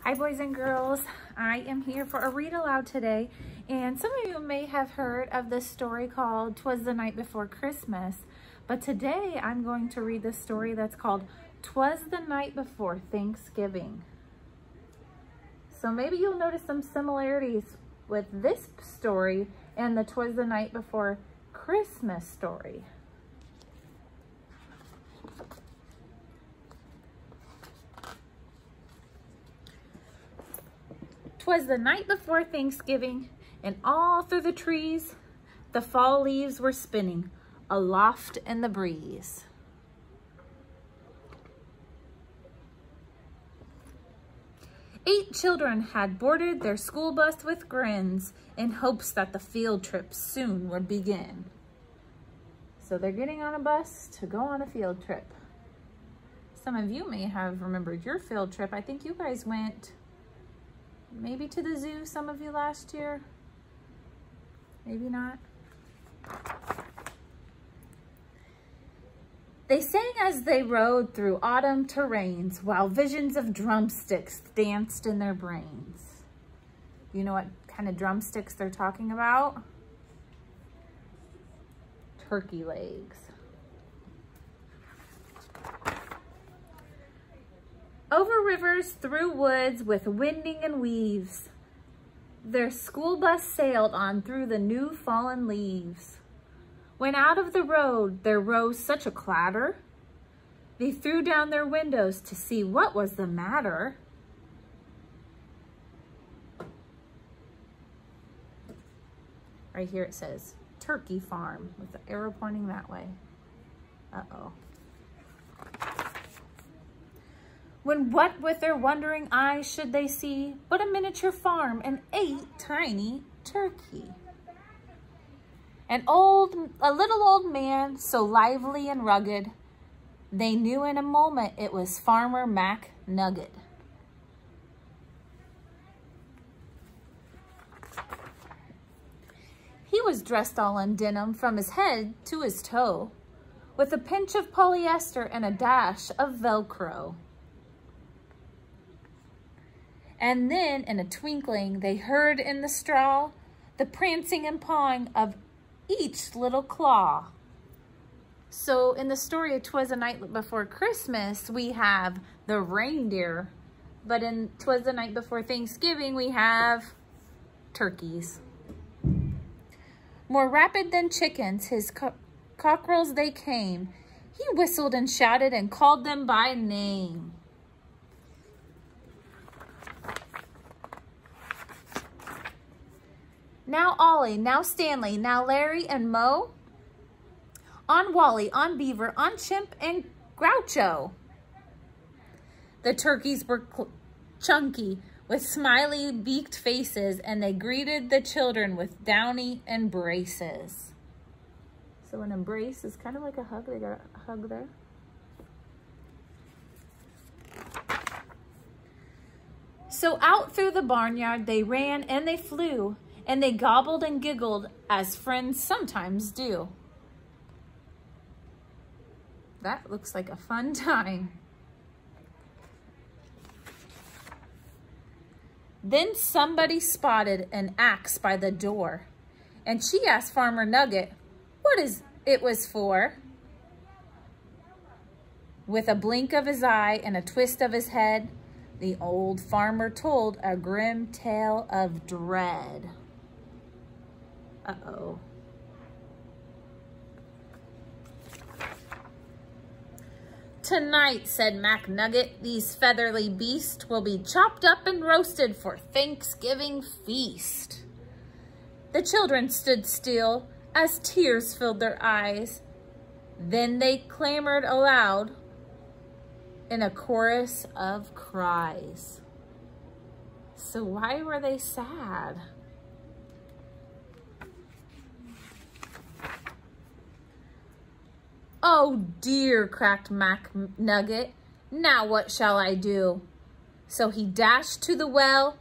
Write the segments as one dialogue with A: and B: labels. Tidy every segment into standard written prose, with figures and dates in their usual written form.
A: Hi boys and girls, I am here for a read aloud today, and some of you may have heard of this story called "'Twas the Night Before Christmas," but today I'm going to read the story that's called "'Twas the Night Before Thanksgiving." So maybe you'll notice some similarities with this story and the "'Twas the Night Before Christmas" story. "'Twas the night before Thanksgiving, and all through the trees the fall leaves were spinning aloft in the breeze. 8 children had boarded their school bus with grins in hopes that the field trip soon would begin." So they're getting on a bus to go on a field trip. Some of you may have remembered your field trip. I think you guys went maybe to the zoo, some of you last year, maybe not. They sang as they rode through autumn terrains while visions of drumsticks danced in their brains. You know what kind of drumsticks they're talking about? Turkey legs. Over rivers, through woods, with winding and weaves, their school bus sailed on through the new fallen leaves. When out of the road there rose such a clatter, they threw down their windows to see what was the matter. Right here it says, "Turkey Farm," with the arrow pointing that way. Uh-oh. When what with their wondering eyes should they see but a miniature farm and 8 tiny turkey. A little old man, so lively and rugged, they knew in a moment it was Farmer Mac Nugget. He was dressed all in denim from his head to his toe, with a pinch of polyester and a dash of Velcro. And then, in a twinkling, they heard in the straw the prancing and pawing of each little claw. So in the story of "'Twas the Night Before Christmas," we have the reindeer, but in "'Twas the Night Before Thanksgiving," we have turkeys. More rapid than chickens, his cockerels they came. He whistled and shouted and called them by name. Now Ollie, now Stanley, now Larry and Mo, on Wally, on Beaver, on Chimp and Groucho. The turkeys were chunky with smiley beaked faces, and they greeted the children with downy embraces. So an embrace is kind of like a hug. They got a hug there. So out through the barnyard they ran and they flew, and they gobbled and giggled as friends sometimes do. That looks like a fun time. Then somebody spotted an axe by the door, and she asked Farmer Nugget what it was for. With a blink of his eye and a twist of his head, the old farmer told a grim tale of dread. Uh-oh. "Tonight," said Mac Nugget, "these feathery beasts will be chopped up and roasted for Thanksgiving feast." The children stood still as tears filled their eyes. Then they clamored aloud in a chorus of cries. So why were they sad? "Oh dear," cracked Mac Nugget, "now what shall I do?" So he dashed to the well,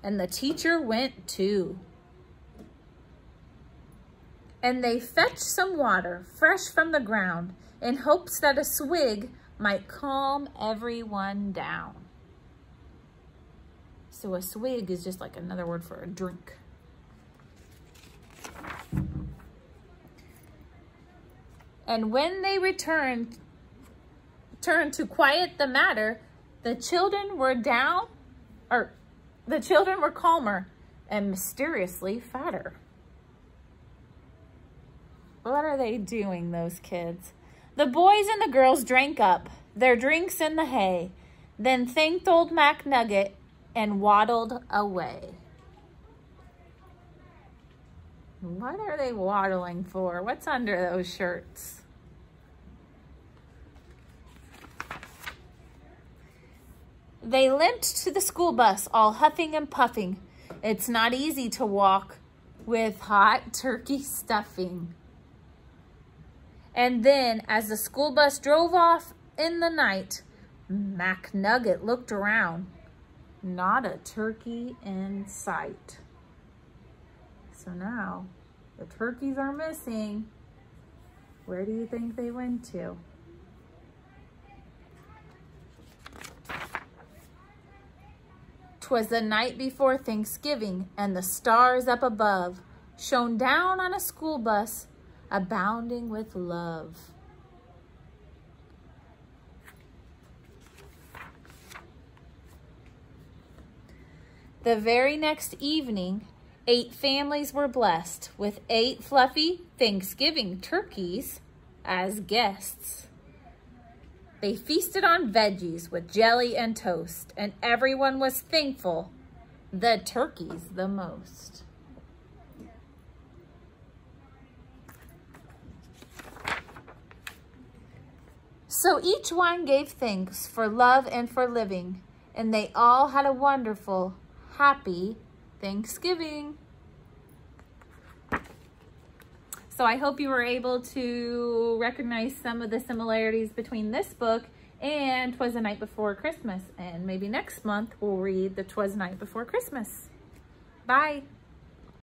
A: and the teacher went too. And they fetched some water fresh from the ground in hopes that a swig might calm everyone down. So a swig is just like another word for a drink. And when they turned to quiet the matter, the children were calmer and mysteriously fatter. What are they doing, those kids? The boys and the girls drank up their drinks in the hay, then thanked old Mac Nugget and waddled away. What are they waddling for? What's under those shirts? They limped to the school bus, all huffing and puffing. It's not easy to walk with hot turkey stuffing. And then, as the school bus drove off in the night, Mac Nugget looked around. Not a turkey in sight. So now, the turkeys are missing. Where do you think they went to? "'Twas the night before Thanksgiving, and the stars up above shone down on a school bus abounding with love." The very next evening, 8 families were blessed with 8 fluffy Thanksgiving turkeys as guests. They feasted on veggies with jelly and toast, and everyone was thankful, the turkeys the most. So each one gave thanks for love and for living, and they all had a wonderful, happy Thanksgiving. So I hope you were able to recognize some of the similarities between this book and 'Twas the Night Before Christmas. And maybe next month we'll read the 'Twas Night Before Christmas. Bye.